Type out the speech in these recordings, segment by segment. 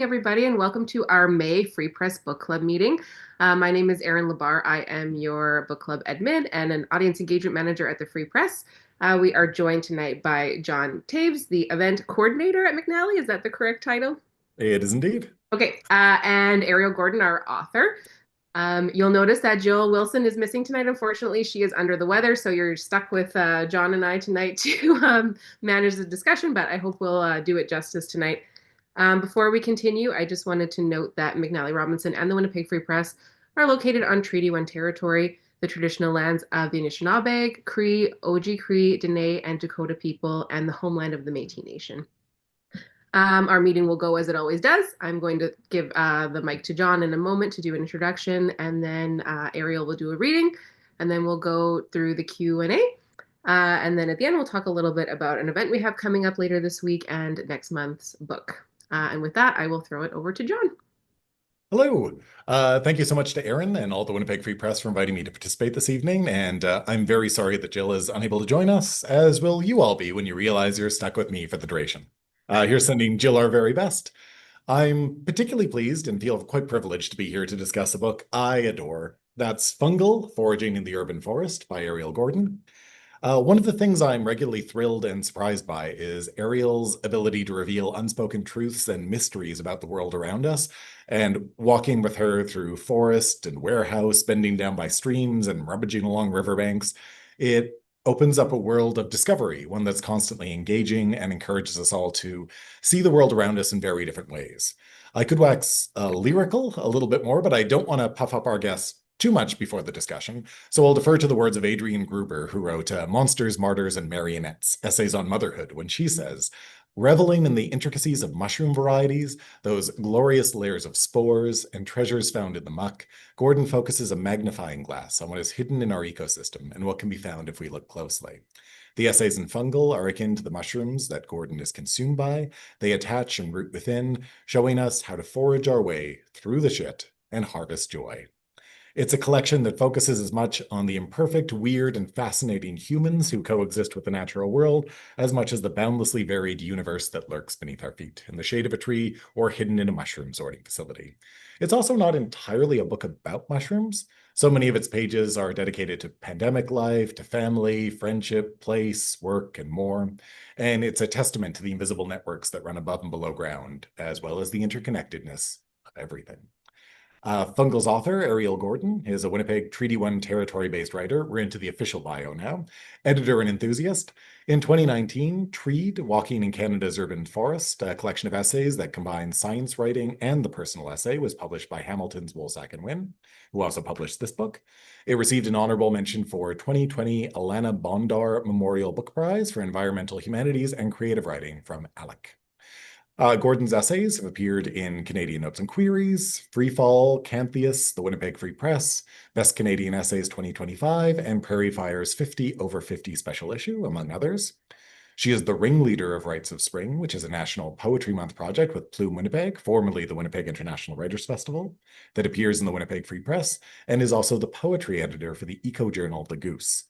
Everybody, and welcome to our May Free Press Book Club meeting. My name is Erin Lebar. I am your book club admin and an audience engagement manager at the Free Press. We are joined tonight by John Toews, the event coordinator at McNally. Is that the correct title? It is indeed. Okay, and Ariel Gordon, our author. You'll notice that Jill Wilson is missing tonight. Unfortunately, she is under the weather, so you're stuck with John and I tonight to manage the discussion, but I hope we'll do it justice tonight. Before we continue, I just wanted to note that McNally Robinson and the Winnipeg Free Press are located on Treaty 1 territory, the traditional lands of the Anishinaabe, Cree, Oji-Cree, Dene, and Dakota people, and the homeland of the Métis Nation. Our meeting will go as it always does. I'm going to give the mic to John in a moment to do an introduction, and then Ariel will do a reading, and then we'll go through the Q&A. And then at the end, we'll talk a little bit about an event we have coming up later this week and next month's book. And with that, I will throw it over to John. Hello. Thank you so much to Erin and all the Winnipeg Free Press for inviting me to participate this evening. And I'm very sorry that Jill is unable to join us, as will you all be when you realize you're stuck with me for the duration. Here's sending Jill our very best. I'm particularly pleased and feel quite privileged to be here to discuss a book I adore. That's Fungal, Foraging in the Urban Forest by Ariel Gordon. One of the things I'm regularly thrilled and surprised by is Ariel's ability to reveal unspoken truths and mysteries about the world around us. And walking with her through forest and warehouse, bending down by streams and rummaging along riverbanks, it opens up a world of discovery, one that's constantly engaging and encourages us all to see the world around us in very different ways. I could wax lyrical a little bit more, but I don't want to puff up our guests too much before the discussion, so I'll defer to the words of Adrienne Gruber, who wrote Monsters, Martyrs, and Marionettes, Essays on Motherhood, when she says, reveling in the intricacies of mushroom varieties, those glorious layers of spores and treasures found in the muck, Gordon focuses a magnifying glass on what is hidden in our ecosystem and what can be found if we look closely. The essays in Fungal are akin to the mushrooms that Gordon is consumed by. They attach and root within, showing us how to forage our way through the shit and harvest joy. It's a collection that focuses as much on the imperfect, weird, and fascinating humans who coexist with the natural world as much as the boundlessly varied universe that lurks beneath our feet, in the shade of a tree or hidden in a mushroom sorting facility. It's also not entirely a book about mushrooms. So many of its pages are dedicated to pandemic life, to family, friendship, place, work, and more. And it's a testament to the invisible networks that run above and below ground, as well as the interconnectedness of everything. Fungal's author, Ariel Gordon, is a Winnipeg Treaty 1 territory-based writer. We're into the official bio now. Editor and enthusiast. In 2019, Treed, Walking in Canada's Urban Forest, a collection of essays that combine science writing and the personal essay, was published by Hamilton's Woolsack and Wynne, who also published this book. It received an honorable mention for 2020 Alana Bondar Memorial Book Prize for Environmental Humanities and Creative Writing from ALEC. Gordon's essays have appeared in Canadian Notes and Queries, Freefall, Cantheus, the Winnipeg Free Press, Best Canadian Essays 2025, and Prairie Fire's 50 over 50 special issue, among others. She is the ringleader of Rites of Spring, which is a National Poetry Month project with Plume Winnipeg, formerly the Winnipeg International Writers Festival, that appears in the Winnipeg Free Press, and is also the poetry editor for the eco-journal The Goose.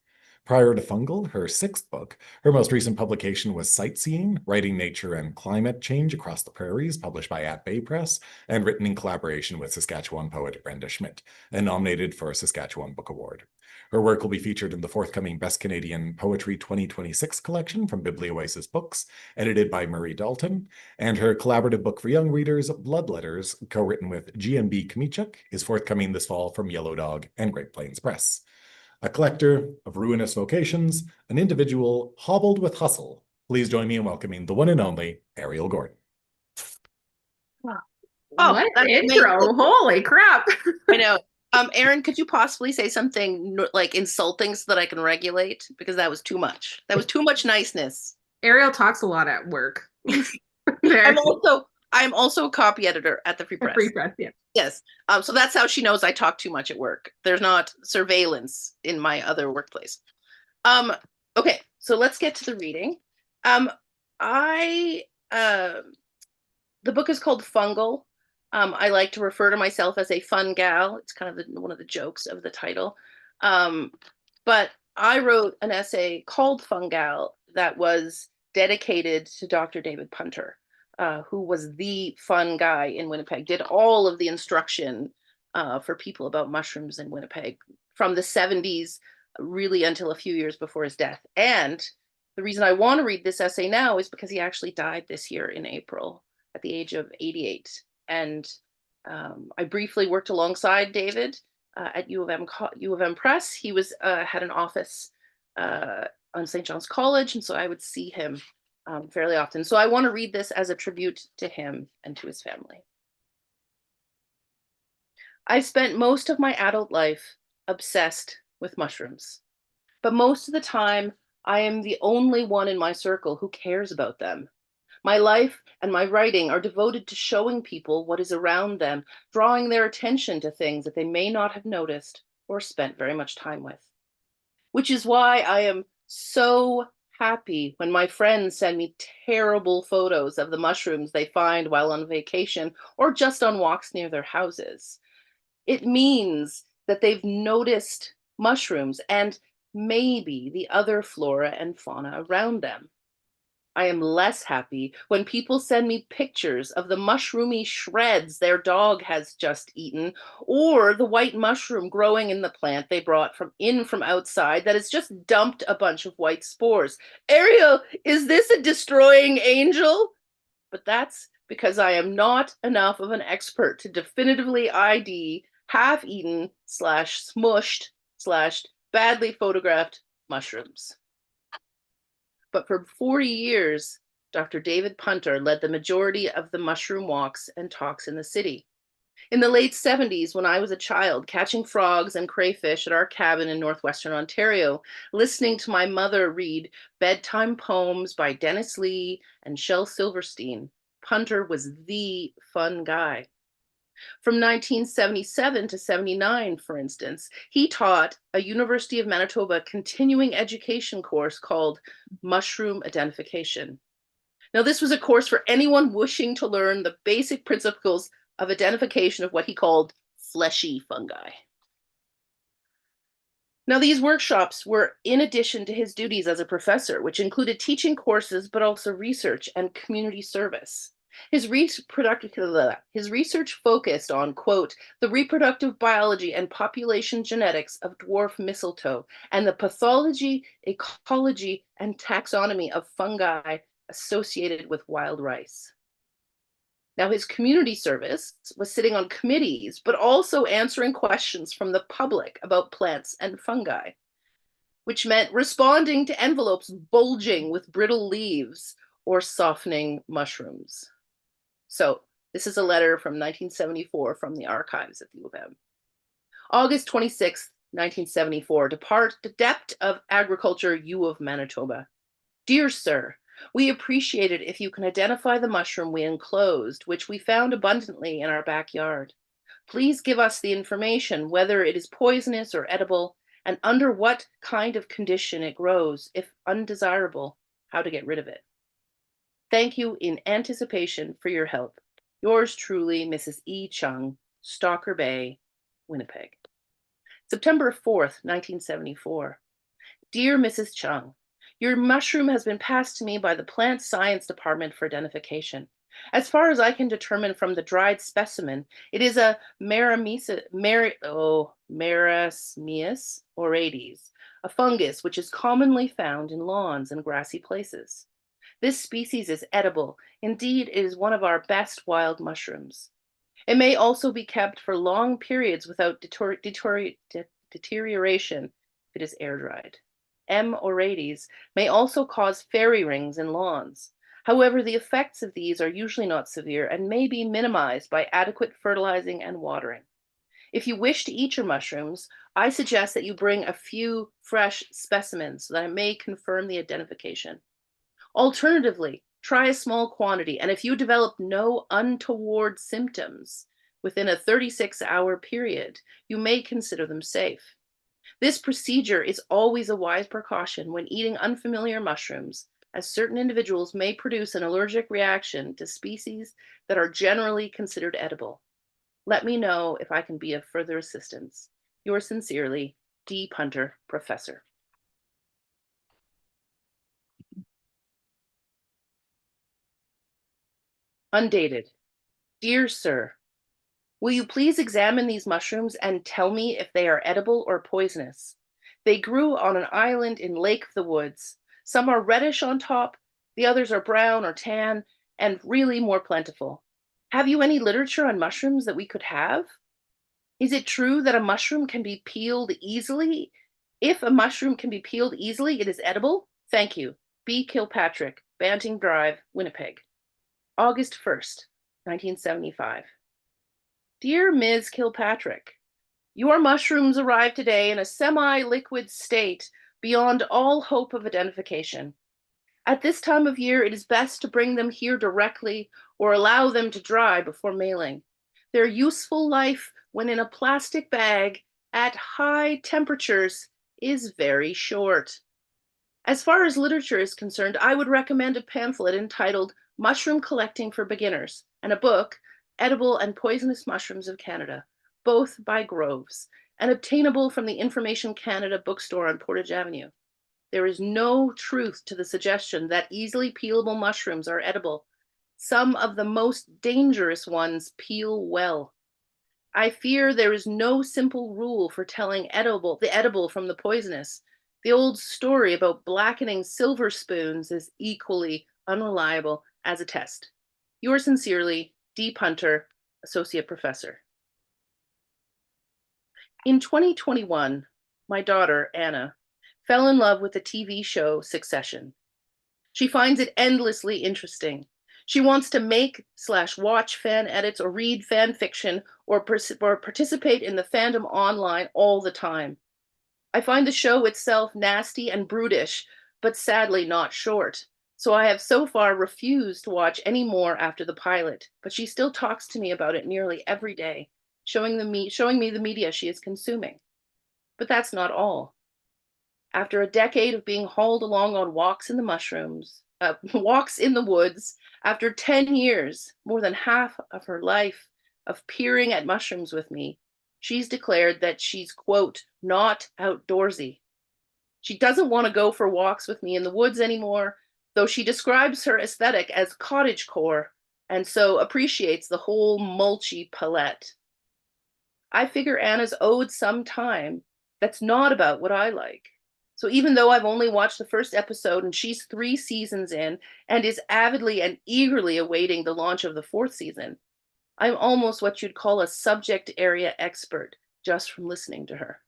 Prior to Fungal, her sixth book, her most recent publication was Sightseeing, Writing Nature and Climate Change Across the Prairies, published by At Bay Press, and written in collaboration with Saskatchewan poet Brenda Schmidt, and nominated for a Saskatchewan Book Award. Her work will be featured in the forthcoming Best Canadian Poetry 2026 collection from Biblioasis Books, edited by Murray Dalton, and her collaborative book for young readers, Blood Letters, co-written with GMB Kmichuk, is forthcoming this fall from Yellow Dog and Great Plains Press. A collector of ruinous vocations, an individual hobbled with hustle. Please join me in welcoming the one and only Ariel Gordon. Wow. Oh, What that's intro! amazing. Holy crap! I know. Erin, could you possibly say something like insulting so that I can regulate? Because that was too much. That was too much niceness. Ariel talks a lot at work. I'm also a copy editor at the Free Press. Free Press, yeah. Yes. So that's how she knows I talk too much at work. There's not surveillance in my other workplace. Okay, so let's get to the reading. I the book is called Fungal. I like to refer to myself as a fun gal. It's kind of one of the jokes of the title. But I wrote an essay called Fungal that was dedicated to Dr. David Punter, who was the fun guy in Winnipeg, did all of the instruction for people about mushrooms in Winnipeg from the 70s, really until a few years before his death. And the reason I want to read this essay now is because he actually died this year in April at the age of 88. And I briefly worked alongside David at U of M Press. He was had an office on St. John's College, and so I would see him fairly often. So I want to read this as a tribute to him and to his family. I've spent most of my adult life obsessed with mushrooms, but most of the time I am the only one in my circle who cares about them. My life and my writing are devoted to showing people what is around them, drawing their attention to things that they may not have noticed or spent very much time with. Which is why I am so happy when my friends send me terrible photos of the mushrooms they find while on vacation or just on walks near their houses. It means that they've noticed mushrooms and maybe the other flora and fauna around them. I am less happy when people send me pictures of the mushroomy shreds their dog has just eaten, or the white mushroom growing in the plant they brought from outside that has just dumped a bunch of white spores. Ariel, is this a destroying angel? But that's because I am not enough of an expert to definitively ID half-eaten / smushed / badly photographed mushrooms. But for 40 years, Dr. David Punter led the majority of the mushroom walks and talks in the city. In the late 70s, when I was a child, catching frogs and crayfish at our cabin in northwestern Ontario, listening to my mother read bedtime poems by Dennis Lee and Shel Silverstein, Punter was the fun guy. From 1977 to 79, for instance, he taught a University of Manitoba continuing education course called Mushroom Identification. Now, this was a course for anyone wishing to learn the basic principles of identification of what he called fleshy fungi. Now, these workshops were in addition to his duties as a professor, which included teaching courses, but also research and community service. His research focused on, quote, the reproductive biology and population genetics of dwarf mistletoe and the pathology, ecology, and taxonomy of fungi associated with wild rice. Now, his community service was sitting on committees, but also answering questions from the public about plants and fungi, which meant responding to envelopes bulging with brittle leaves or softening mushrooms. So this is a letter from 1974 from the archives at the U of M. August 26, 1974, Dept of Agriculture, U of Manitoba. Dear Sir, we appreciate it if you can identify the mushroom we enclosed, which we found abundantly in our backyard. Please give us the information, whether it is poisonous or edible, and under what kind of condition it grows, if undesirable, how to get rid of it. Thank you in anticipation for your help. Yours truly, Mrs. E. Chung, Stalker Bay, Winnipeg. September 4th, 1974. Dear Mrs. Chung, your mushroom has been passed to me by the Plant Science Department for identification. As far as I can determine from the dried specimen, it is a Marasmius orates, a fungus which is commonly found in lawns and grassy places. This species is edible. Indeed, it is one of our best wild mushrooms. It may also be kept for long periods without deterioration if it is air dried. M. orates may also cause fairy rings in lawns. However, the effects of these are usually not severe and may be minimized by adequate fertilizing and watering. If you wish to eat your mushrooms, I suggest that you bring a few fresh specimens so that I may confirm the identification. Alternatively, try a small quantity, and if you develop no untoward symptoms within a 36-hour period, you may consider them safe. This procedure is always a wise precaution when eating unfamiliar mushrooms, as certain individuals may produce an allergic reaction to species that are generally considered edible. Let me know if I can be of further assistance. Yours sincerely, D. Punter, Professor. Undated. Dear Sir, will you please examine these mushrooms and tell me if they are edible or poisonous? They grew on an island in Lake of the Woods. Some are reddish on top, the others are brown or tan, and really more plentiful. Have you any literature on mushrooms that we could have? Is it true that a mushroom can be peeled easily? If a mushroom can be peeled easily, it is edible? Thank you. B. Kilpatrick, Banting Drive, Winnipeg. August 1st, 1975. Dear Ms. Kilpatrick, your mushrooms arrived today in a semi-liquid state beyond all hope of identification. At this time of year, it is best to bring them here directly or allow them to dry before mailing. Their useful life when in a plastic bag at high temperatures is very short. As far as literature is concerned, I would recommend a pamphlet entitled Mushroom Collecting for Beginners and a book, Edible and Poisonous Mushrooms of Canada, both by Groves, and obtainable from the Information Canada bookstore on Portage Avenue. There is no truth to the suggestion that easily peelable mushrooms are edible. Some of the most dangerous ones peel well. I fear there is no simple rule for telling the edible from the poisonous. The old story about blackening silver spoons is equally unreliable as a test. Yours sincerely, D. Punter, Associate Professor. In 2021, my daughter, Anna, fell in love with the TV show Succession. She finds it endlessly interesting. She wants to make/watch fan edits or read fan fiction or participate in the fandom online all the time. I find the show itself nasty and brutish, but sadly not short. So I have so far refused to watch any more after the pilot, but she still talks to me about it nearly every day, showing me the media she is consuming. But that's not all. After a decade of being hauled along on walks in the woods, after 10 years, more than half of her life of peering at mushrooms with me, she's declared that she's, quote, not outdoorsy. She doesn't want to go for walks with me in the woods anymore, though she describes her aesthetic as cottagecore and so appreciates the whole mulchy palette. I figure Anna's owed some time that's not about what I like. So even though I've only watched the first episode and she's 3 seasons in and is avidly and eagerly awaiting the launch of the 4th season, I'm almost what you'd call a subject area expert just from listening to her.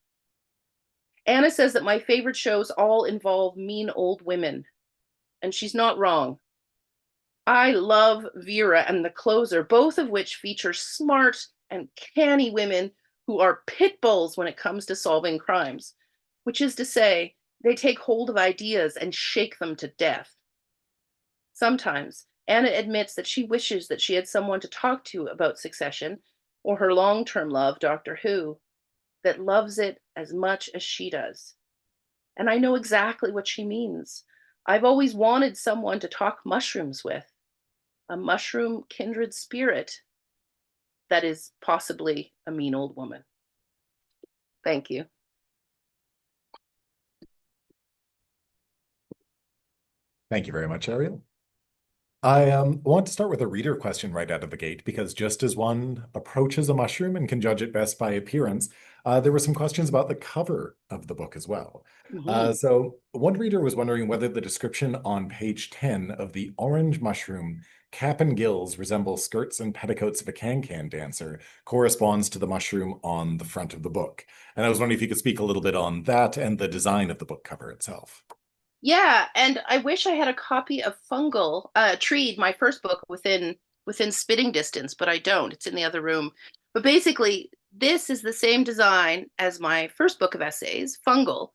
Anna says that my favorite shows all involve mean old women, and she's not wrong. I love Vera and The Closer, both of which feature smart and canny women who are pit bulls when it comes to solving crimes, which is to say, they take hold of ideas and shake them to death. Sometimes Anna admits that she wishes that she had someone to talk to about Succession or her long-term love, Doctor Who, that loves it as much as she does. And I know exactly what she means. I've always wanted someone to talk mushrooms with, a mushroom kindred spirit that is possibly a mean old woman. Thank you. Thank you very much, Ariel. I want to start with a reader question right out of the gate, because just as one approaches a mushroom and can judge it best by appearance, there were some questions about the cover of the book as well. So one reader was wondering whether the description on page 10 of the orange mushroom cap and gills resemble skirts and petticoats of a can-can dancer corresponds to the mushroom on the front of the book. And I was wondering if you could speak a little bit on that and the design of the book cover itself. Yeah, and I wish I had a copy of Fungal, Treed, my first book, within spitting distance, but I don't. It's in the other room. But basically, this is the same design as my first book of essays, Fungal,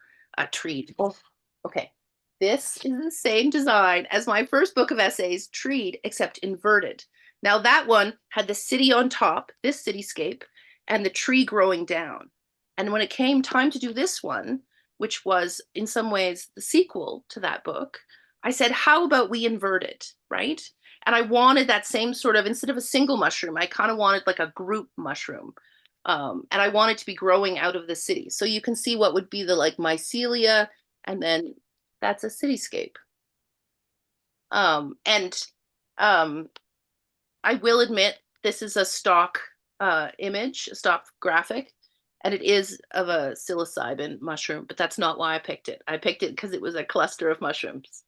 Treed. Oh, okay. This is the same design as my first book of essays, Treed, except inverted. Now that one had the city on top, this cityscape, and the tree growing down. And when it came time to do this one, which was in some ways the sequel to that book, I said, how about we invert it, right? And I wanted that same sort of, instead of a single mushroom, I kind of wanted like a group mushroom. And I wanted to be growing out of the city. So you can see what would be the like mycelia, and then that's a cityscape. I I will admit this is a stock image, a stock graphic, and it is of a psilocybin mushroom, but that's not why I picked it. I picked it because it was a cluster of mushrooms.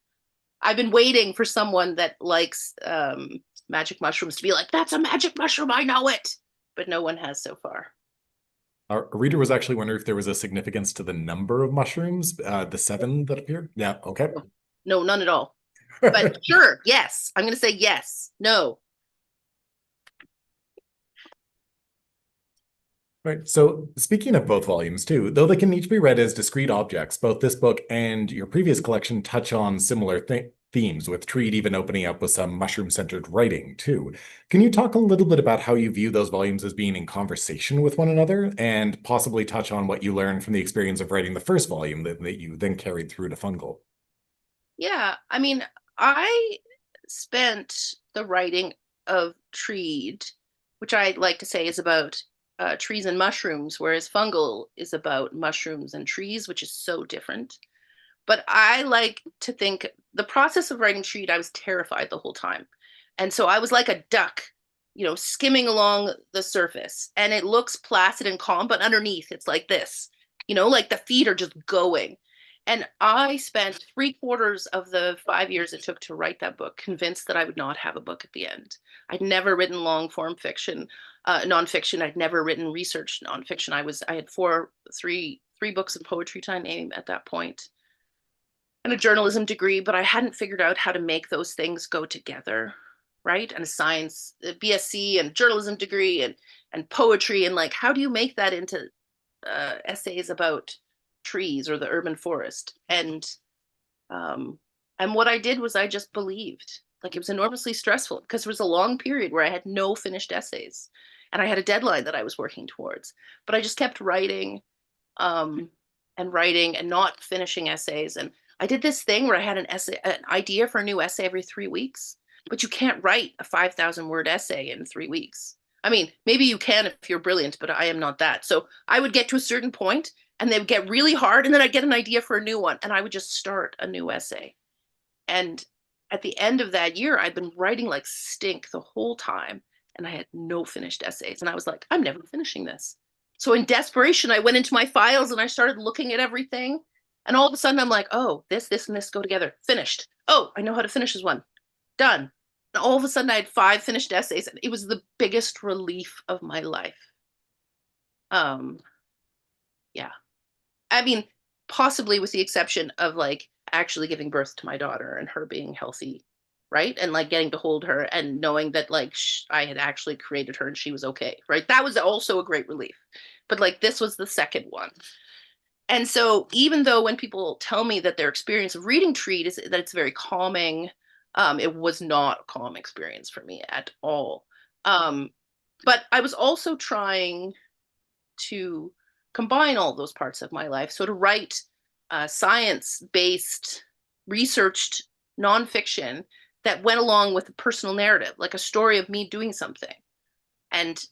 I've been waiting for someone that likes magic mushrooms to be like, that's a magic mushroom, I know it. But no one has so far. Our reader was actually wondering if there was a significance to the number of mushrooms, the 7 that appeared. Yeah, okay. No, none at all. But sure, yes. I'm going to say yes. No. Right. So speaking of both volumes too, though they can each be read as discrete objects, both this book and your previous collection touch on similar themes, with Treat even opening up with some mushroom-centered writing too. Can you talk a little bit about how you view those volumes as being in conversation with one another, and possibly touch on what you learned from the experience of writing the first volume that you then carried through to Fungal? Yeah, I mean, I spent the writing of Treat, which I like to say is about trees and mushrooms, whereas Fungal is about mushrooms and trees, which is so different. But I like to think the process of writing Treat, I was terrified the whole time. And so I was like a duck, skimming along the surface. And it looks placid and calm, but underneath it's like this, like the feet are just going. And I spent 3/4 of the 5 years it took to write that book convinced that I would not have a book at the end. I'd never written long form fiction, nonfiction. I'd never written research nonfiction. I had three books of poetry to my name at that point, and a journalism degree, but I hadn't figured out how to make those things go together, right? And a science, a BSc and journalism degree and poetry, and like, how do you make that into essays about trees or the urban forest? And what I did was I just believed. Like, it was enormously stressful because there was a long period where I had no finished essays, and I had a deadline that I was working towards. But I just kept writing, and writing and not finishing essays. And I did this thing where I had an idea for a new essay every 3 weeks, but you can't write a 5,000 word essay in 3 weeks. I mean, maybe you can if you're brilliant, but I am not that. So I would get to a certain point and they would get really hard, and then I'd get an idea for a new one and I would just start a new essay. And at the end of that year, I'd been writing like stink the whole time and I had no finished essays. And I was like, I'm never finishing this. So in desperation, I went into my files and I started looking at everything. And all of a sudden, I'm like, oh, this, and this go together. Finished. Oh, I know how to finish this one. Done. And all of a sudden, I had 5 finished essays. And it was the biggest relief of my life. Yeah. I mean, possibly with the exception of like actually giving birth to my daughter and her being healthy, right? And like getting to hold her and knowing that like I had actually created her and she was okay, right? That was also a great relief. But like this was the second one. And so even though when people tell me that their experience of reading Treat is that it's very calming, it was not a calm experience for me at all. But I was also trying to combine all those parts of my life. So to write science-based, researched nonfiction that went along with a personal narrative, like a story of me doing something. And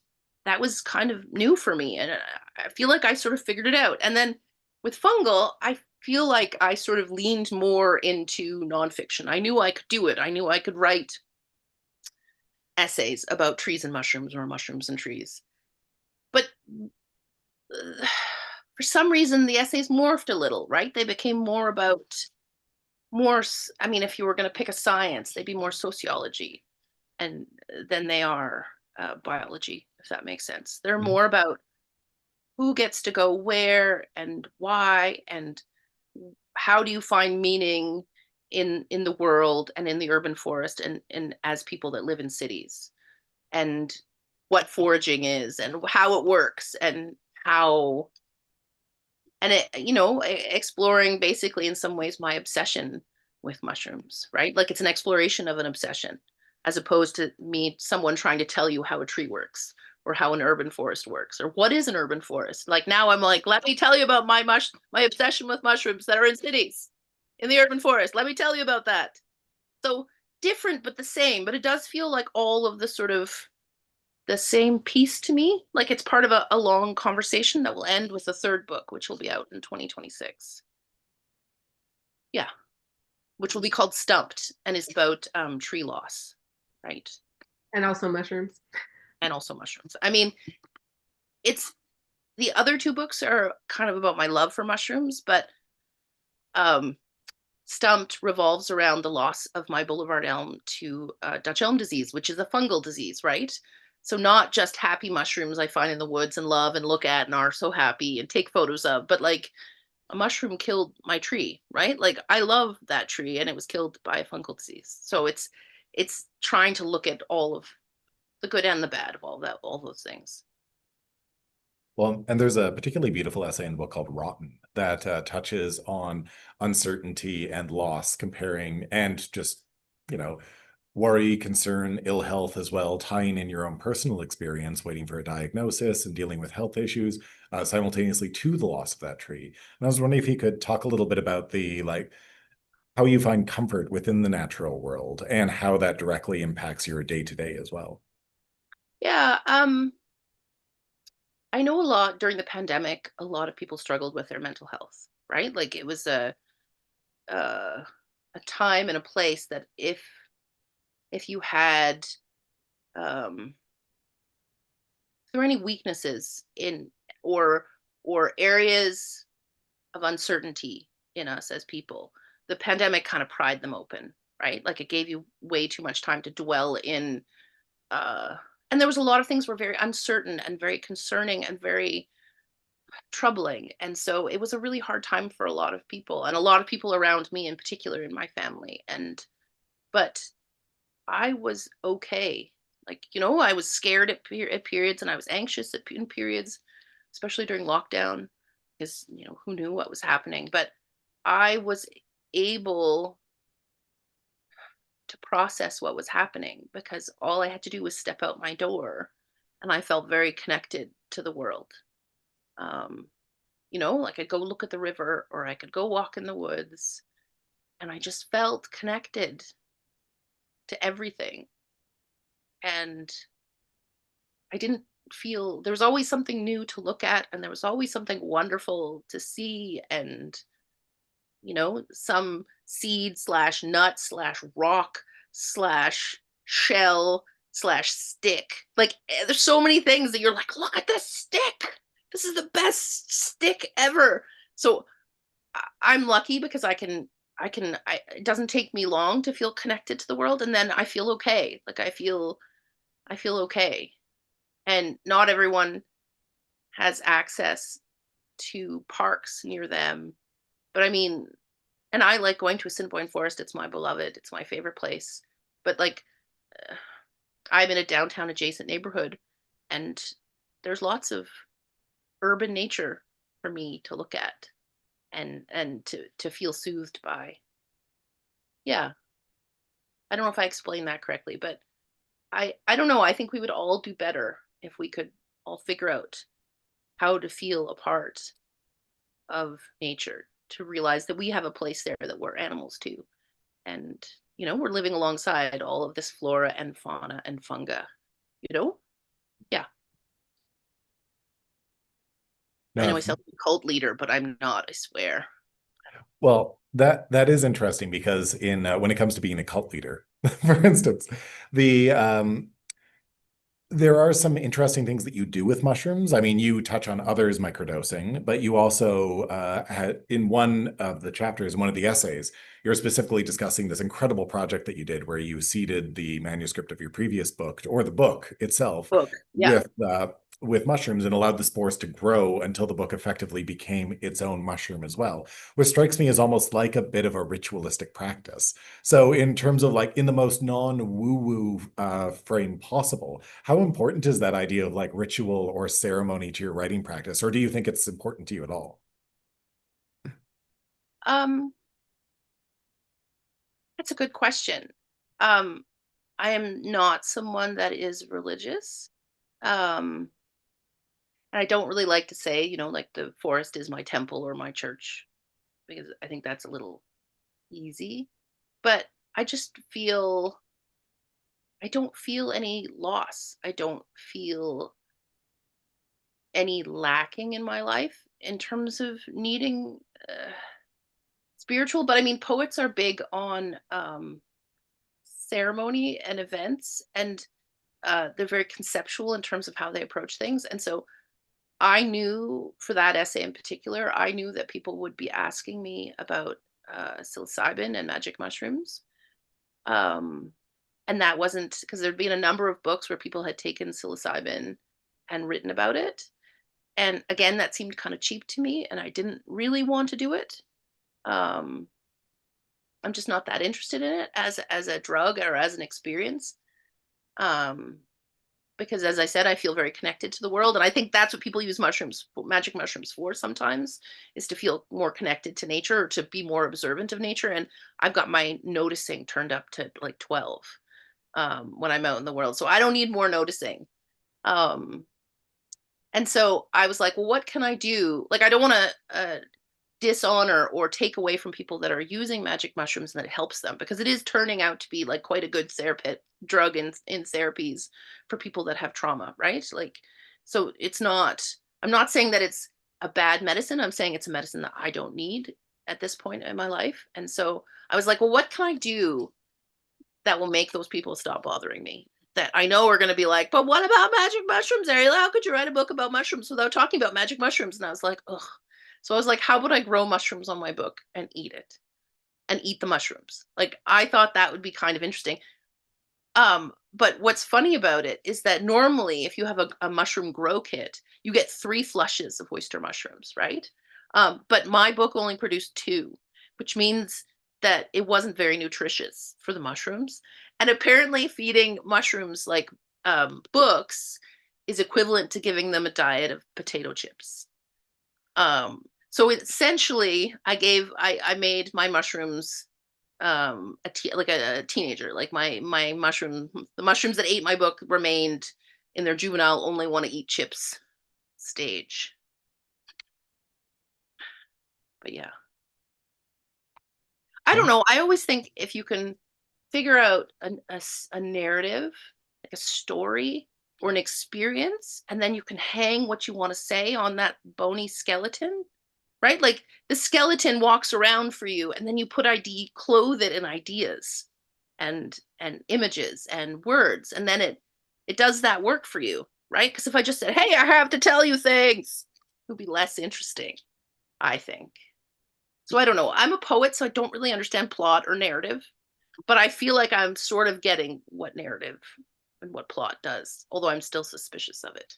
that was kind of new for me. And I feel like I sort of figured it out. And then with Fungal, I feel like I sort of leaned more into nonfiction. I knew I could do it. I knew I could write essays about trees and mushrooms or mushrooms and trees. But for some reason, the essays morphed a little, right? They became more about I mean, if you were going to pick a science, they'd be more sociology and than they are biology, if that makes sense. They're more about who gets to go where and why and how do you find meaning in the world and in the urban forest and as people that live in cities, and what foraging is and how it works and how, and it, exploring basically in some ways my obsession with mushrooms, right? Like it's an exploration of an obsession as opposed to someone trying to tell you how a tree works or how an urban forest works or what is an urban forest. Like now I'm like, let me tell you about my obsession with mushrooms that are in cities, in the urban forest. Let me tell you about that. So different, but the same, but it does feel like all of the sort of the same piece to me. Like it's part of a long conversation that will end with a third book, which will be out in 2026. Yeah, which will be called Stumped and is about tree loss, right? And also mushrooms. and also mushrooms. I mean, it's the other two books are kind of about my love for mushrooms, but um, Stumped revolves around the loss of my boulevard elm to Dutch elm disease, which is a fungal disease, right? So not just happy mushrooms I find in the woods and love and look at and are so happy and take photos of, but like a mushroom killed my tree, right? Like I love that tree and it was killed by a fungal disease. So it's trying to look at all of the good and the bad of all those things. Well, and there's a particularly beautiful essay in the book called Rotten that touches on uncertainty and loss, comparing and just, you know, worry, concern, ill health as well, tying in your own personal experience, waiting for a diagnosis and dealing with health issues simultaneously to the loss of that tree. And I was wondering if you could talk a little bit about the like how you find comfort within the natural world and how that directly impacts your day to day as well. Yeah, I know a lot during the pandemic, a lot of people struggled with their mental health, right? Like it was uh, a time and a place that if you had um, if there were any weaknesses in or or areas of uncertainty in us as people, the pandemic kind of pried them open, right? Like it gave you way too much time to dwell in uh and there was a lot of things were very uncertain and very concerning and very troubling. And so it was a really hard time for a lot of people and a lot of people around me in particular in my family. And but I was okay. Like, you know, I was scared at periods and I was anxious in periods, especially during lockdown, because, you know, who knew what was happening. But I was able to process what was happening because all I had to do was step out my door and I felt very connected to the world. Um, you know, like I'd go look at the river or I could go walk in the woods and I just felt connected to everything. And I didn't feel there was always something new to look at and there was always something wonderful to see. And, you know, some seed slash nut slash rock slash shell slash stick. Like there's so many things that you're like, look at this stick. This is the best stick ever. So I'm lucky because it doesn't take me long to feel connected to the world and then I feel okay. Like I feel okay. And not everyone has access to parks near them. But I mean, and I like going to Assiniboine Forest. It's my beloved. It's my favorite place. But like uh, I'm in a downtown adjacent neighborhood and there's lots of urban nature for me to look at and to feel soothed by. Yeah. I don't know if I explained that correctly, but I don't know. I think we would all do better if we could all figure out how to feel a part of nature, to realize that we have a place there that we're animals too. And, you know, we're living alongside all of this flora and fauna and funga, you know? Yeah. I No, know I sound like a cult leader, but I'm not, I swear. well, that is interesting because in when it comes to being a cult leader, for instance, the there are some interesting things that you do with mushrooms. I mean, you touch on others microdosing, but you also had in one of the chapters, in one of the essays, you're specifically discussing this incredible project that you did where you seeded the manuscript of your previous book or the book itself Book. Yeah. with mushrooms and allowed the spores to grow until the book effectively became its own mushroom as well, which strikes me as almost like a bit of a ritualistic practice. So, in terms of like in the most non-woo-woo frame possible, how important is that idea of like ritual or ceremony to your writing practice, or do you think it's important to you at all? Um, that's a good question. Um, I am not someone that is religious. Um, and I don't really like to say, you know, like the forest is my temple or my church because I think that's a little easy. But I just feel I don't feel any loss. I don't feel any lacking in my life in terms of needing spiritual. But I mean, poets are big on ceremony and events, and they're very conceptual in terms of how they approach things. And so I knew for that essay in particular, I knew that people would be asking me about psilocybin and magic mushrooms. Um, and that wasn't because there'd been a number of books where people had taken psilocybin and written about it. And again, that seemed kind of cheap to me, and I didn't really want to do it. Um, I'm just not that interested in it as a drug or as an experience. Um, because as I said, I feel very connected to the world. And I think that's what people use magic mushrooms for sometimes, is to feel more connected to nature or to be more observant of nature. And I've got my noticing turned up to like 12 when I'm out in the world. So I don't need more noticing. Um, and so I was like, well, what can I do? Like, I don't want to dishonor or take away from people that are using magic mushrooms and that it helps them, because it is turning out to be like quite a good drug in therapies for people that have trauma, right? Like, so it's not, I'm not saying that it's a bad medicine. I'm saying it's a medicine that I don't need at this point in my life. And so I was like, well, what can I do that will make those people stop bothering me? That I know are going to be like, but what about magic mushrooms, Ariel? How could you write a book about mushrooms without talking about magic mushrooms? And I was like, ugh. So I was like, how would I grow mushrooms on my book and eat it and eat the mushrooms? Like, I thought that would be kind of interesting. But what's funny about it is that normally if you have a mushroom grow kit, you get 3 flushes of oyster mushrooms, right? But my book only produced 2, which means that it wasn't very nutritious for the mushrooms. And apparently feeding mushrooms like books is equivalent to giving them a diet of potato chips. So essentially I made my mushrooms like a teenager. Like the mushrooms that ate my book remained in their juvenile only want to eat chips stage. But yeah, I don't know. I always think if you can figure out a narrative, like a story or an experience, and then you can hang what you want to say on that bony skeleton, right? Like the skeleton walks around for you, and then you clothe it in ideas and images and words, and then it does that work for you, right? Because if I just said, hey, I have to tell you things, it would be less interesting, I think. So I don't know. I'm a poet, so I don't really understand plot or narrative, but I feel like I'm sort of getting what narrative and what plot does, although I'm still suspicious of it.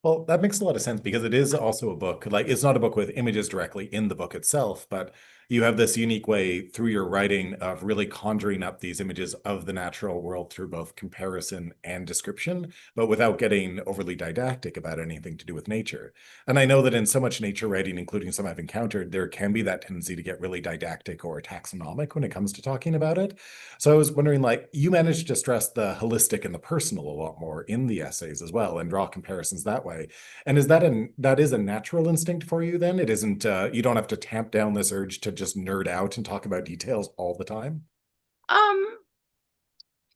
Well, that makes a lot of sense because it is also a book. Like, it's not a book with images directly in the book itself, but you have this unique way through your writing of really conjuring up these images of the natural world through both comparison and description, but without getting overly didactic about anything to do with nature. And I know that in so much nature writing, including some I've encountered, there can be that tendency to get really didactic or taxonomic when it comes to talking about it. So I was wondering, like, you managed to stress the holistic and the personal a lot more in the essays as well and draw comparisons that way. And that is a natural instinct for you then? It isn't, you don't have to tamp down this urge to just nerd out and talk about details all the time? Um,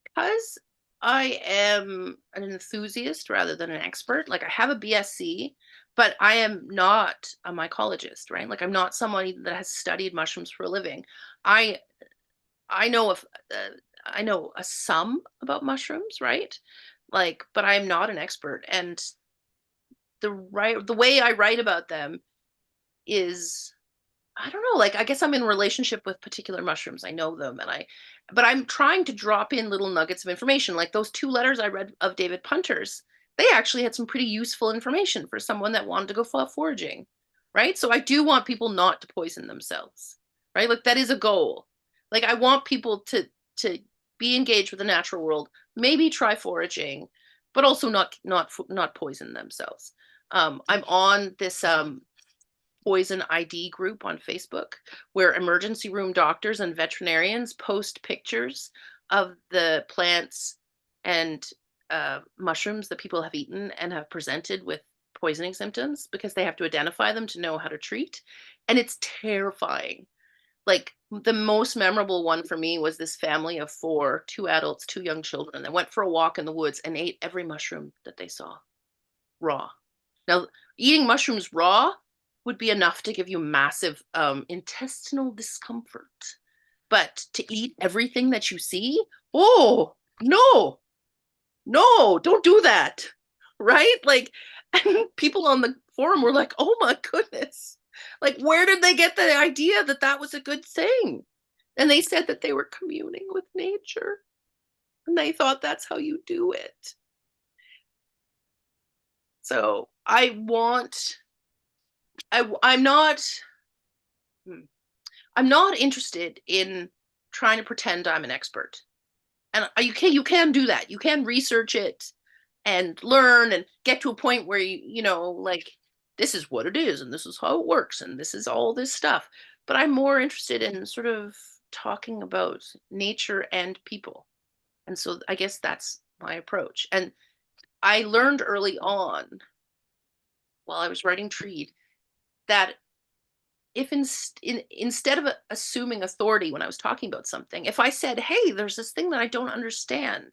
because I am an enthusiast rather than an expert. Like I have a BSc, but I am not a mycologist, right? Like I'm not somebody that has studied mushrooms for a living. I I know of I know a some about mushrooms, right? Like, but I am not an expert. And the way I write about them is, I don't know, like I guess I'm in relationship with particular mushrooms. I know them, but I'm trying to drop in little nuggets of information. Like those 2 letters I read of David Punter's, they actually had some pretty useful information for someone that wanted to go foraging, right? So I do want people not to poison themselves, right? Like that is a goal. Like I want people to be engaged with the natural world, maybe try foraging, but also not poison themselves. I'm on this poison ID group on Facebook where emergency room doctors and veterinarians post pictures of the plants and mushrooms that people have eaten and have presented with poisoning symptoms because they have to identify them to know how to treat. And it's terrifying. Like the most memorable one for me was this family of 4, 2 adults, 2 young children that went for a walk in the woods and ate every mushroom that they saw raw. Now, eating mushrooms raw would be enough to give you massive intestinal discomfort. But to eat everything that you see, oh, no. no, don't do that. Right? Like, and people on the forum were like, oh my goodness. Like, where did they get the idea that that was a good thing? And they said that they were communing with nature and they thought that's how you do it. So I'm not, hmm, I'm not interested in trying to pretend I'm an expert. And you can do that. You can research it and learn and get to a point where like, this is what it is and this is how it works and this is all this stuff. But I'm more interested in sort of talking about nature and people. And so I guess that's my approach. And I learned early on while I was writing Treed that if instead of assuming authority when I was talking about something, if I said, hey, there's this thing that I don't understand,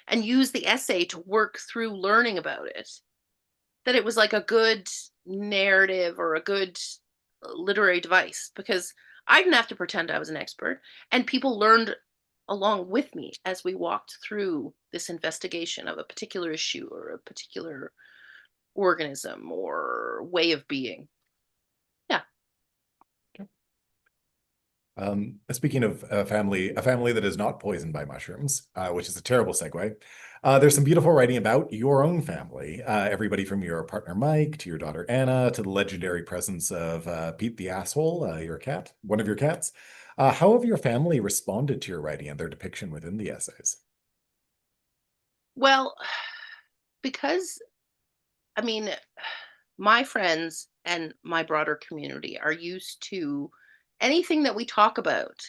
and use the essay to work through learning about it, that it was like a good narrative or a good literary device, because I didn't have to pretend I was an expert, and people learned along with me as we walked through this investigation of a particular issue or a particular organism or way of being. Yeah. Speaking of a family that is not poisoned by mushrooms, which is a terrible segue. There's some beautiful writing about your own family. Everybody from your partner Mike to your daughter Anna to the legendary presence of Pete the asshole, your cat, one of your cats. How have your family responded to your writing and their depiction within the essays? Well, because I mean, my friends and my broader community are used to anything that we talk about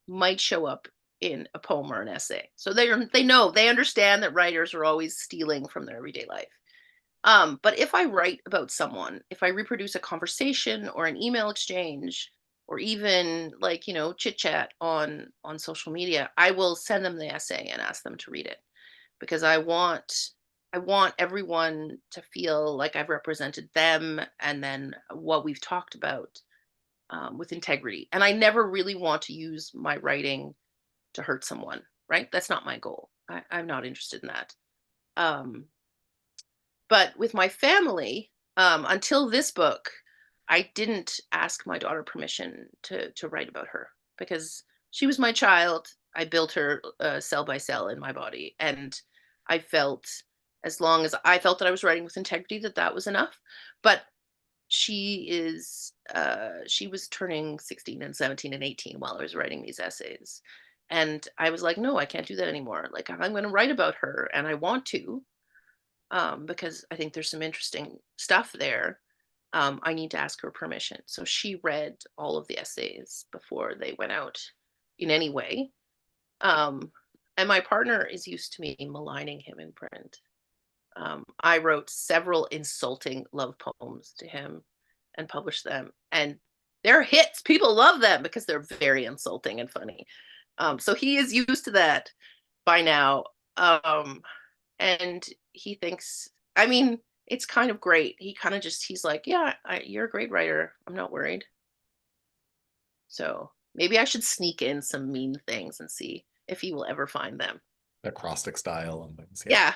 might show up in a poem or an essay. So they understand that writers are always stealing from their everyday life. But if I write about someone, if I reproduce a conversation or an email exchange, or even like, chit chat on social media, I will send them the essay and ask them to read it, because I want everyone to feel like I've represented them and then what we've talked about, with integrity. And I never really want to use my writing to hurt someone, right? That's not my goal. I'm not interested in that. Um, but with my family, until this book, I didn't ask my daughter permission to write about her, because she was my child. I built her cell by cell in my body, and I felt, as long as I felt that I was writing with integrity, that that was enough. But she was turning 16 and 17 and 18 while I was writing these essays, and I was like, no, I can't do that anymore. Like, I'm going to write about her, and I want to, because I think there's some interesting stuff there. I need to ask her permission. So she read all of the essays before they went out in any way. Um, and my partner is used to me maligning him in print. I wrote several insulting love poems to him and published them, and they're hits. People love them because they're very insulting and funny. So he is used to that by now. And he thinks, I mean, it's kind of great. He's like, yeah, you're a great writer. I'm not worried. So maybe I should sneak in some mean things and see if he will ever find them. Acrostic style and things. Yeah,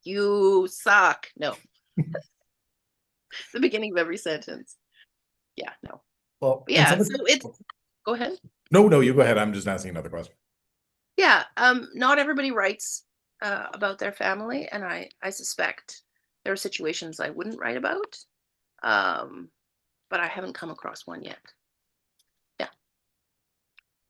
you suck. No, the beginning of every sentence. Yeah, no. Well, But and yeah, some of so it's, go ahead. no, you go ahead. I'm just asking another question. Yeah, not everybody writes about their family, and I suspect there are situations I wouldn't write about, um, but I haven't come across one yet. Yeah.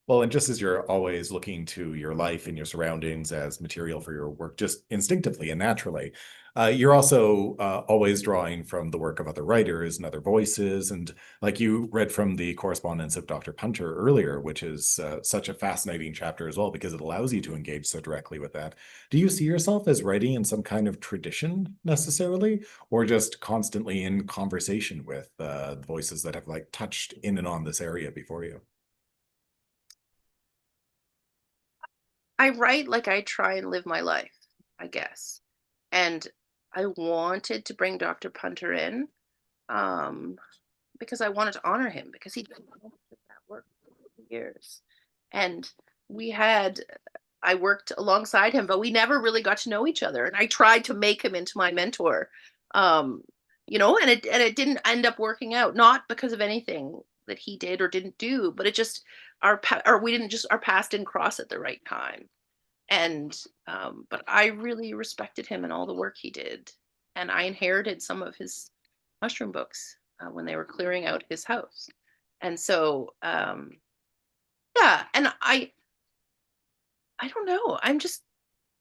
Well, and just as you're always looking to your life and your surroundings as material for your work, just instinctively and naturally, you're also always drawing from the work of other writers and other voices. And like you read from the correspondence of Dr. Punter earlier, which is such a fascinating chapter as well, because it allows you to engage so directly with that. Do you see yourself as writing in some kind of tradition necessarily, or just constantly in conversation with voices that have like touched in and on this area before you? I write like I try and live my life, I guess. And I wanted to bring Dr. Punter in, um, because I wanted to honor him, because he did that work for years. And we had I worked alongside him, but we never really got to know each other. And I tried to make him into my mentor, you know, and it didn't end up working out, not because of anything that he did or didn't do, but it just our paths didn't cross at the right time. And but I really respected him and all the work he did, and I inherited some of his mushroom books when they were clearing out his house. And so yeah, and I don't know, I'm just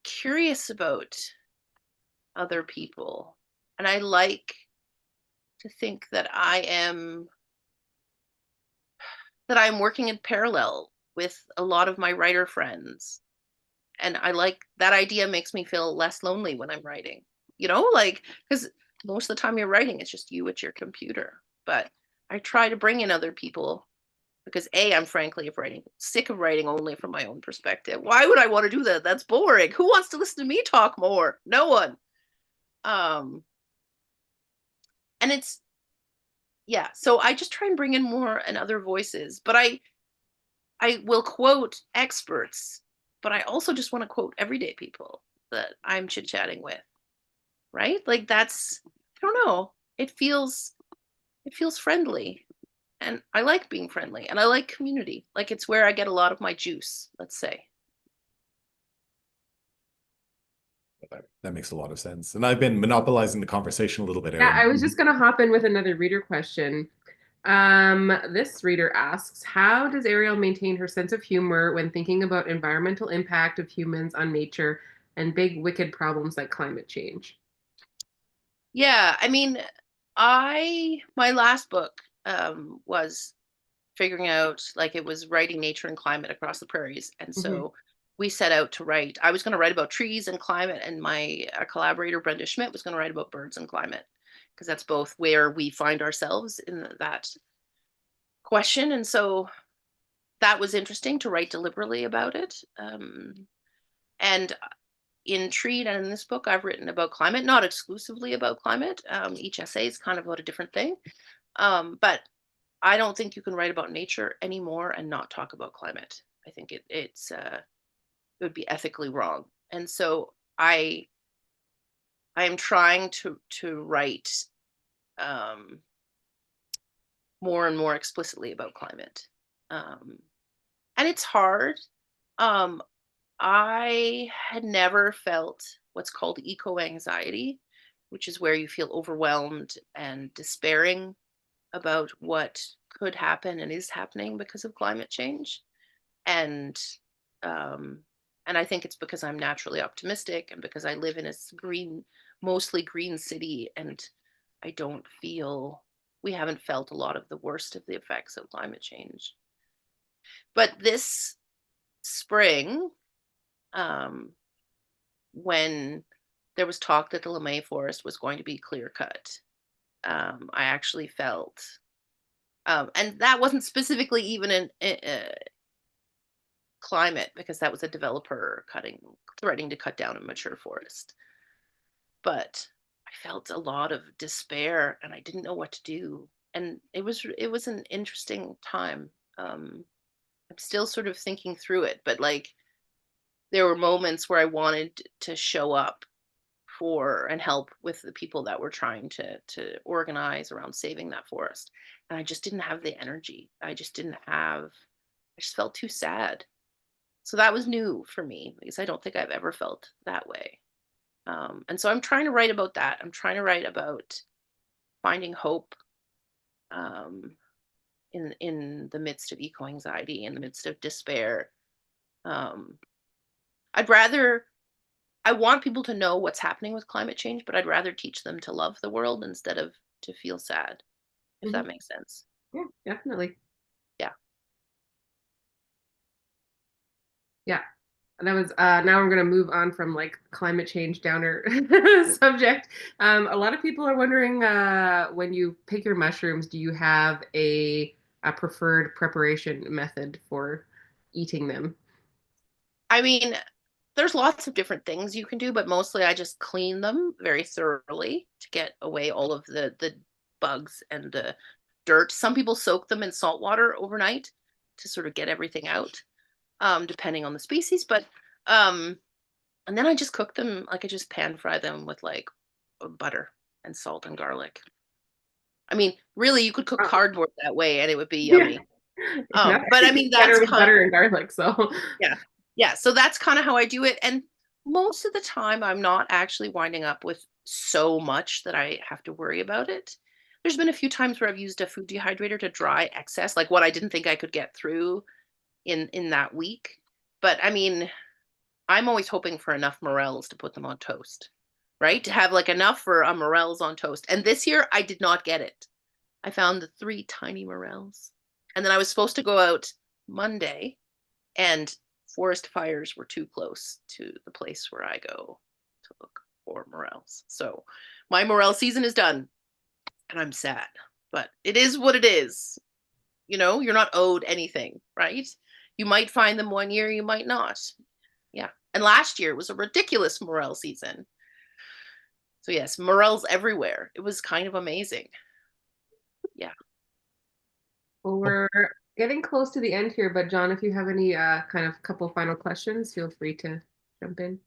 curious about other people, and I like to think that I'm working in parallel with a lot of my writer friends. And I like that idea, makes me feel less lonely when I'm writing, you know, like, because most of the time you're writing, it's just you at your computer. But I try to bring in other people because I'm frankly sick of writing only from my own perspective. Why would I want to do that? That's boring. Who wants to listen to me talk more? No one. Um, and it's, yeah. So I just try and bring in more and other voices, but I will quote experts, but I also just want to quote everyday people that I'm chit-chatting with, right? Like I don't know. It feels friendly. And I like being friendly and I like community. Like it's where I get a lot of my juice, let's say. That makes a lot of sense. And I've been monopolizing the conversation a little bit, Yeah, Erin. I was just going to hop in with another reader question. This reader asks, how does Ariel maintain her sense of humor when thinking about environmental impact of humans on nature and big wicked problems like climate change? Yeah, I mean, my last book was figuring out, like, it was writing nature and climate across the prairies. And Hmm. so we set out to write. I was going to write about trees and climate, and my collaborator Brenda Schmidt was going to write about birds and climate, because that's both where we find ourselves in that question. And so that was interesting to write deliberately about it. And in Treat and in this book, I've written about climate, not exclusively about climate. Each essay is kind of about a different thing. But I don't think you can write about nature anymore and not talk about climate. I think it would be ethically wrong. And so I am trying to write um, more and more explicitly about climate. Um, and it's hard. Um, I had never felt what's called eco anxiety, which is where you feel overwhelmed and despairing about what could happen and is happening because of climate change. And um, and I think it's because I'm naturally optimistic and because I live in a mostly green city, and I don't feel we haven't felt a lot of the worst of the effects of climate change. But this spring, um, when there was talk that the LeMay forest was going to be clear cut, I actually felt, and that wasn't specifically even in climate, because that was a developer threatening to cut down a mature forest. But I felt a lot of despair and I didn't know what to do. And it was an interesting time. I'm still sort of thinking through it, but like there were moments where I wanted to show up for and help with the people that were trying to organize around saving that forest. And I just didn't have the energy. I just felt too sad. So that was new for me because I don't think I've ever felt that way. And so I'm trying to write about that. I'm trying to write about finding hope um, in the midst of eco anxiety, in the midst of despair. Um, I'd rather I want people to know what's happening with climate change, but I'd rather teach them to love the world instead of to feel sad, if Hmm. that makes sense. Yeah, definitely. Yeah. Yeah. And that was now I'm going to move on from like climate change downer subject. A lot of people are wondering when you pick your mushrooms, do you have a preferred preparation method for eating them? I mean, there's lots of different things you can do, but mostly I just clean them very thoroughly to get away all of the bugs and the dirt. Some people soak them in salt water overnight to sort of get everything out, depending on the species. But And then I just cook them, like I just pan fry them with like butter and salt and garlic. I mean, really, you could cook Oh, cardboard that way and it would be yeah. yummy. That But I actually mean, tastes better that's with kind butter and garlic. So, yeah. Yeah. So that's kind of how I do it. And most of the time, I'm not actually winding up with so much that I have to worry about it. There's been a few times where I've used a food dehydrator to dry excess, like what I didn't think I could get through in that week. But I mean, I'm always hoping for enough morels to put them on toast, right? To have like enough for a morels on toast. And this year I did not get it. I found the 3 tiny morels. And then I was supposed to go out Monday, and forest fires were too close to the place where I go to look for morels. So my morel season is done and I'm sad, but it is what it is. You're not owed anything, right? You might find them one year, you might not. Yeah. And last year was a ridiculous morel season. So yes, morels everywhere. It was kind of amazing. Yeah. well, we're getting close to the end here. But John, if you have any kind of couple final questions, feel free to jump in.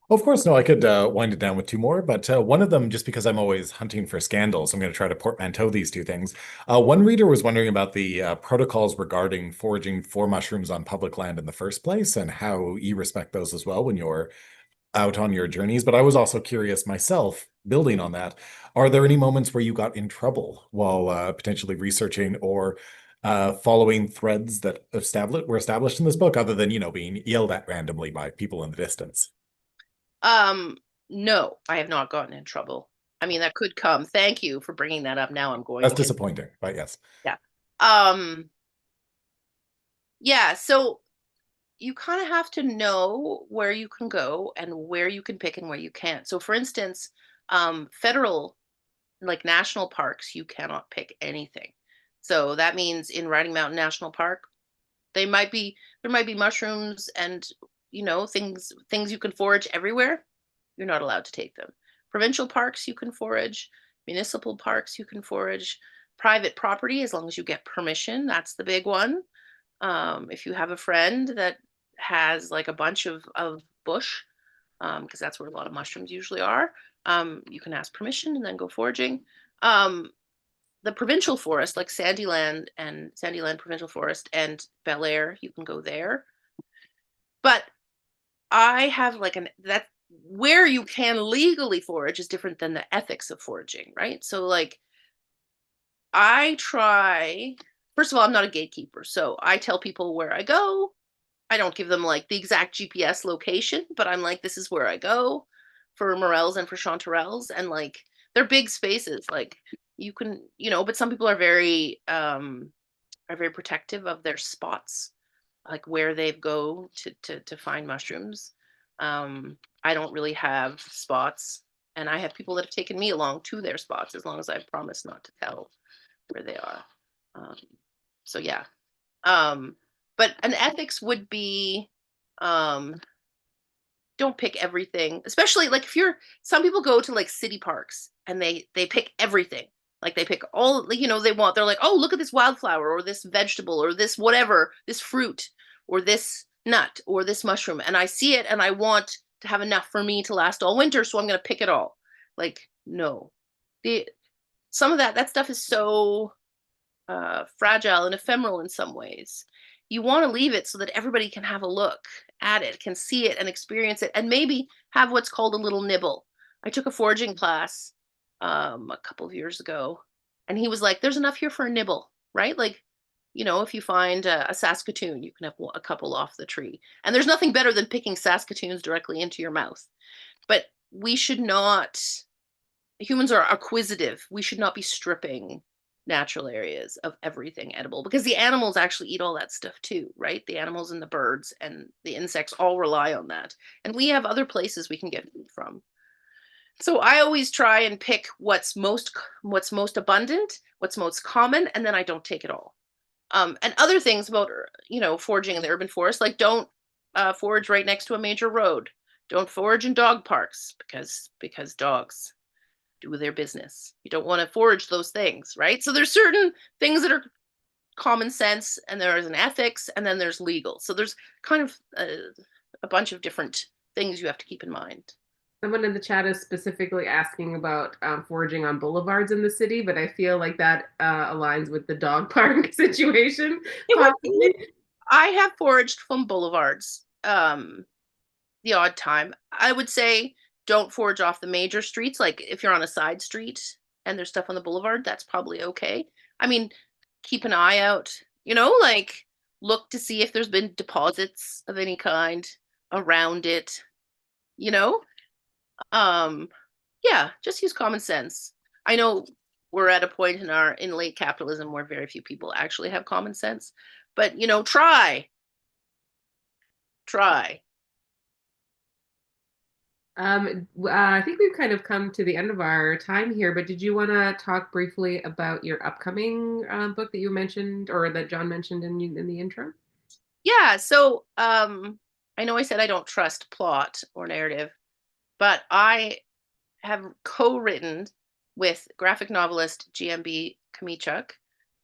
Of course, no, I could wind it down with two more, but one of them, just because I'm always hunting for scandals, I'm going to try to portmanteau these two things. One reader was wondering about the protocols regarding foraging for mushrooms on public land in the first place and how you respect those as well when you're out on your journeys. But I was also curious myself, building on that, are there any moments where you got in trouble while potentially researching or following threads that were established in this book, other than, being yelled at randomly by people in the distance? No, I have not gotten in trouble. I mean, that could come. Thank you for bringing that up. Now I'm going That's again. disappointing, but yes. Yeah. Um, yeah, so you kind of have to know where you can go and where you can pick and where you can't. So for instance, federal, like national parks, you cannot pick anything. So that means in Riding Mountain National Park, there might be mushrooms and things you can forage everywhere. You're not allowed to take them. Provincial parks you can forage, municipal parks you can forage, private property as long as you get permission. That's the big one. If you have a friend that has like a bunch of bush, because that's where a lot of mushrooms usually are, you can ask permission and then go foraging. The provincial forest, like Sandyland Provincial Forest and Bel Air, you can go there. But I have like that where you can legally forage is different than the ethics of foraging, right? So like first of all, I'm not a gatekeeper. So I tell people where I go. I don't give them like the exact GPS location, but I'm like, this is where I go for morels and for chanterelles. And like they're big spaces. Like you can, but some people are very protective of their spots, like where they go to find mushrooms. I don't really have spots, and I have people that have taken me along to their spots as long as I've promised not to tell where they are. Um, so yeah, but an ethics would be don't pick everything, especially like some people go to like city parks and they pick everything. Like they pick all, they're like, oh, look at this wildflower or this vegetable or this whatever, this fruit or this nut or this mushroom. And I see it and I want to have enough for me to last all winter. So I'm going to pick it all. Like, no, some of that stuff is so fragile and ephemeral in some ways. You want to leave it so that everybody can have a look at it, can see it and experience it, and maybe have what's called a little nibble. I took a foraging class a couple of years ago, and he was like, there's enough here for a nibble, right? Like, if you find a Saskatoon, you can have a couple off the tree. And there's nothing better than picking Saskatoons directly into your mouth. But humans are acquisitive. We should not be stripping natural areas of everything edible because the animals actually eat all that stuff too, right? The animals and the birds and the insects all rely on that. And we have other places we can get food from. So I always try and pick what's most abundant, what's most common, and then I don't take it all. And other things about foraging in the urban forest, like don't forage right next to a major road. Don't forage in dog parks because dogs do their business. You don't want to forage those things, right? So there's certain things that are common sense, and there is an ethics, and then there's legal. So there's kind of a bunch of different things you have to keep in mind. Someone in the chat is specifically asking about foraging on boulevards in the city, but I feel like that aligns with the dog park situation, It would be. possibly. I have foraged from boulevards the odd time. I would say don't forage off the major streets. Like if you're on a side street and there's stuff on the boulevard, that's probably okay. I mean, keep an eye out, like look to see if there's been deposits of any kind around it, you know? Yeah, just use common sense. I know we're at a point in late capitalism where very few people actually have common sense, but try. I think we've kind of come to the end of our time here, but did you want to talk briefly about your upcoming book that you mentioned or that John mentioned in the intro? Yeah, so I know I said I don't trust plot or narrative, but I have co-written with graphic novelist GMB Kamichuk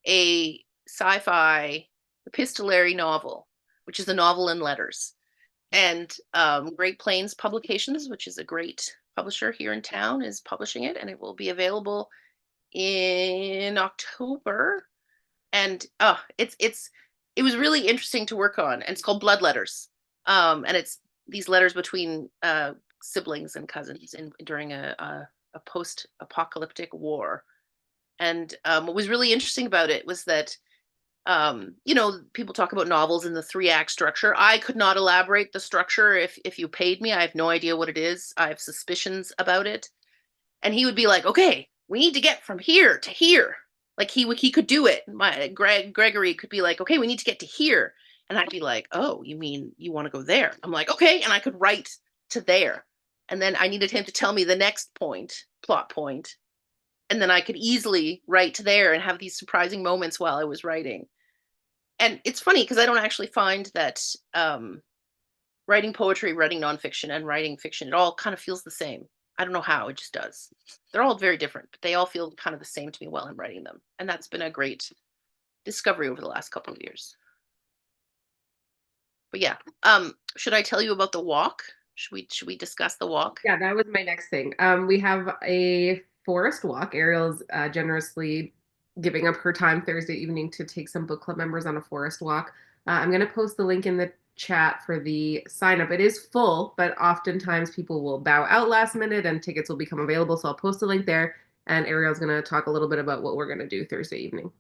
a sci-fi epistolary novel, which is a novel in letters. And Great Plains Publications, which is a great publisher here in town, is publishing it, and it will be available in October. And it was really interesting to work on, and it's called Blood Letters. And it's these letters between siblings and cousins during a post-apocalyptic war. And what was really interesting about it was that people talk about novels in the 3-act structure. I could not elaborate the structure if you paid me. I have no idea what it is. I have suspicions about it. And he would be like, okay, we need to get from here to here. Like he could do it. Gregory could be like, okay, we need to get to here. And I'd be like, oh, you mean you want to go there? I'm like, okay. And I could write to there. And then I needed him to tell me the next plot point. And then I could easily write to there and have these surprising moments while I was writing. And it's funny because I don't actually find that writing poetry, writing nonfiction, and writing fiction, it all kind of feels the same. I don't know how, it just does. They're all very different, but they all feel kind of the same to me while I'm writing them. And that's been a great discovery over the last couple of years. But yeah, should I tell you about the walk? Should we discuss the walk? Yeah, that was my next thing. We have a forest walk. Ariel's generously giving up her time Thursday evening to take some book club members on a forest walk. I'm going to post the link in the chat for the sign up. It is full, but oftentimes people will bow out last minute and tickets will become available. So I'll post a link there, and Ariel's going to talk a little bit about what we're going to do Thursday evening.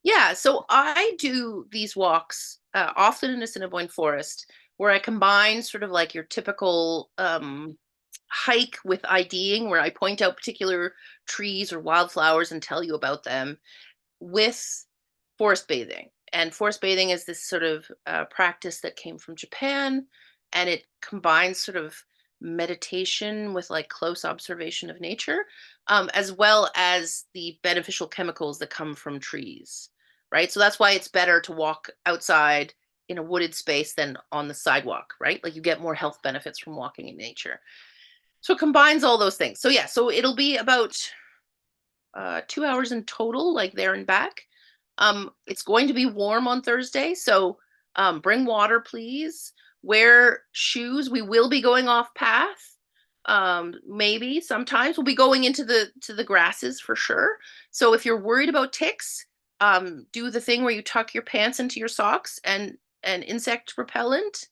Yeah, so I do these walks often in Assiniboine Forest where I combine sort of like your typical hike with IDing, where I point out particular trees or wildflowers and tell you about them, with forest bathing. And forest bathing is this sort of practice that came from Japan, and it combines sort of meditation with like close observation of nature, as well as the beneficial chemicals that come from trees, right? So that's why it's better to walk outside in a wooded space than on the sidewalk, right? Like you get more health benefits from walking in nature. So it combines all those things. So yeah, so it'll be about 2 hours in total, like there and back. It's going to be warm on Thursday, so bring water, please. Wear shoes. We will be going off path. Maybe sometimes we'll be going into the grasses for sure. So if you're worried about ticks, do the thing where you tuck your pants into your socks and insect repellent,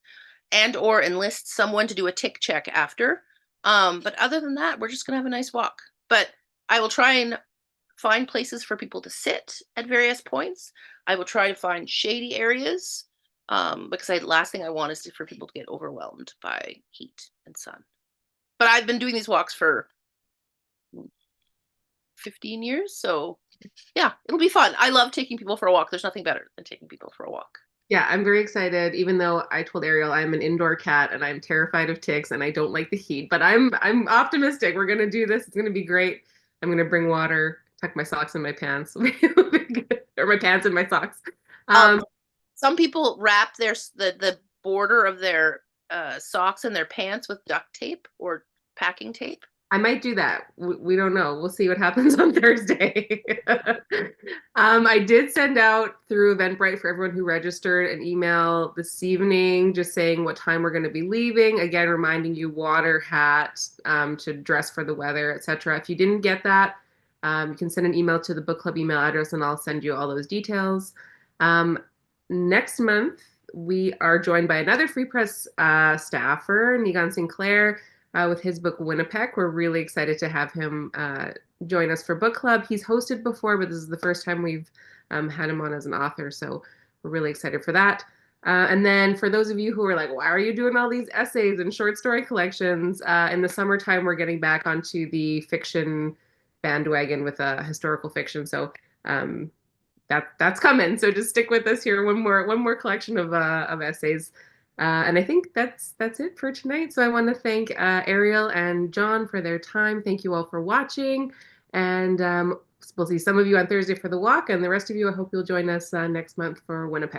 and or enlist someone to do a tick check after. But other than that, we're just gonna have a nice walk. But I will try and find places for people to sit at various points. I will try to find shady areas because last thing I want is for people to get overwhelmed by heat and sun. But I've been doing these walks for 15 years, so yeah, it'll be fun. I love taking people for a walk. There's nothing better than taking people for a walk. Yeah, I'm very excited, even though I told Ariel I'm an indoor cat and I'm terrified of ticks and I don't like the heat, but I'm optimistic. We're gonna do this. It's gonna be great. I'm gonna bring water, tuck my socks in my pants, or my pants in my socks. Some people wrap the border of their socks and their pants with duct tape or packing tape. I might do that. We don't know. We'll see what happens on Thursday. I did send out through Eventbrite for everyone who registered an email this evening just saying what time we're going to be leaving. Again, reminding you water, hat, to dress for the weather, etc. If you didn't get that, you can send an email to the book club email address and I'll send you all those details. Next month, we are joined by another Free Press staffer, Nigan Sinclair, with his book Winnipeg. We're really excited to have him join us for book club. He's hosted before, but this is the first time we've had him on as an author, so we're really excited for that. And then for those of you who are like, why are you doing all these essays and short story collections? In the summertime, we're getting back onto the fiction bandwagon with historical fiction. So that's coming. So just stick with us here. One more collection of essays. And I think that's it for tonight. So I want to thank Ariel and John for their time. Thank you all for watching. And we'll see some of you on Thursday for the walk, and the rest of you, I hope you'll join us next month for Winnipeg.